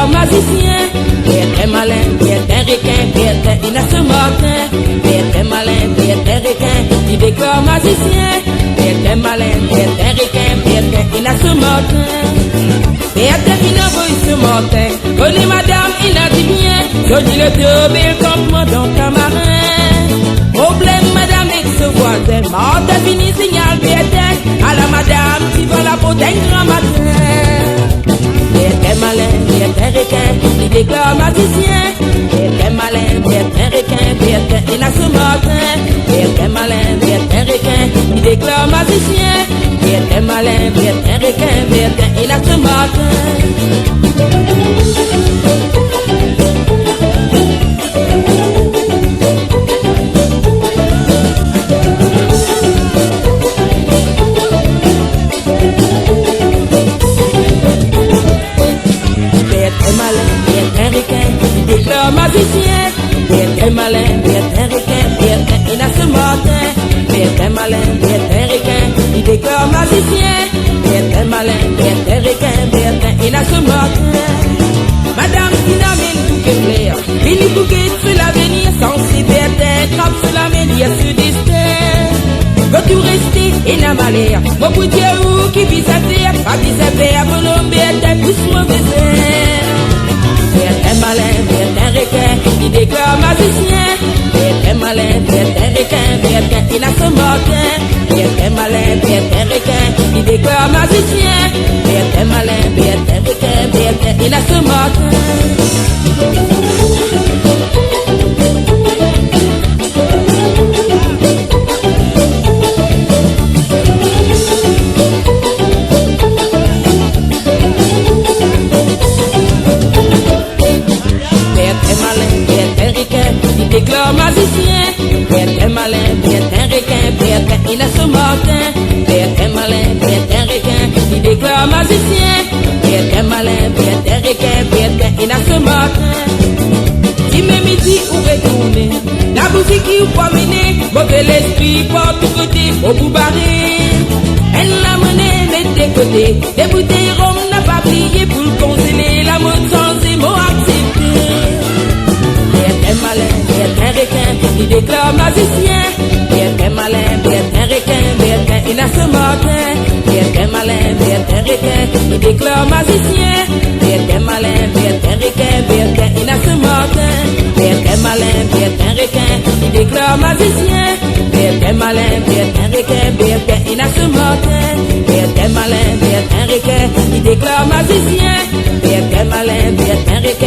Magicien, Pierre est malin, Pierre est ricain, Pierre est Ignace Martin. Pierre est malin, Pierre est ricain, il déclare magicien. Pierre est malin, Pierre est ricain, Pierre est Ignace Martin. Pierre est Ignace Martin, connais madame, il a dit bien, je dis le deux, il campement dans ta marin. Problème madame, et ce voisin, Martin fini signal, Pierre à la madame, qui va la peau d'un grand matin. Pierre est malin, Pierre est ricain, il déclare magicien. Pierre est malin, Pierre est ricain, Pierre est Ignace Martin. Pierre est malin, Pierre est ricain, il déclare magicien. Pierre est malin, Pierre est ricain, Pierre est Ignace Martin. Magicien, Pierre est malin, Pierre est ricain, Pierre est Ignace Martin. Pierre est malin, Pierre est ricain, il déclare magicien. Pierre est malin, Pierre est ricain, Pierre est Ignace Martin. Madame Dynamine bouquet clair, Billy bouquet sur l'avenir, sans si Pierre trappe sur la médias sur destin. Quand tu restes in a malheur, mon boutier ou qui vise à terre, pas dit c'est fait à mon homme, Pierre est plus mauvais. Pierre est malin, Pierre est ricain, il déclare magicien. Pierre est malin, Pierre est ricain, Pierre est Ignace Martin. Pierre est malin, Pierre est ricain, il déclare magicien. Pierre est malin, Pierre est ricain, Pierre est Ignace Martin. Déclare magicien, Pierre est malin, Pierre est ricain, Pierre est Ignace Martin. Pierre est malin, Pierre est ricain, il déclare magicien. Pierre est malin, Pierre est ricain, Pierre est Ignace Martin. Si mes midi ou retourner, la boutique qui ou pas mener, mauvais l'esprit par tous côtés, au bout barré. Elle l'a mené, mais des côtés, des bouteilles rhum n'a pas plié pour le congeler, la mode sans ces mots acceptés. Pierre est malin, Pierre est ricain, il déclare magicien. Pierre est malin, Pierre est ricain, Pierre est Ignace Martin. Pierre est malin, Pierre est ricain, il déclare magicien. Pierre est malin, Pierre est ricain, Pierre est Ignace Martin. Pierre est malin, Pierre est ricain, il déclare magicien. Pierre est malin, Pierre est ricain, Pierre est Ignace Martin. Pierre est malin, Pierre est ricain, il déclare magicien. Pierre est malin, Pierre est ricain.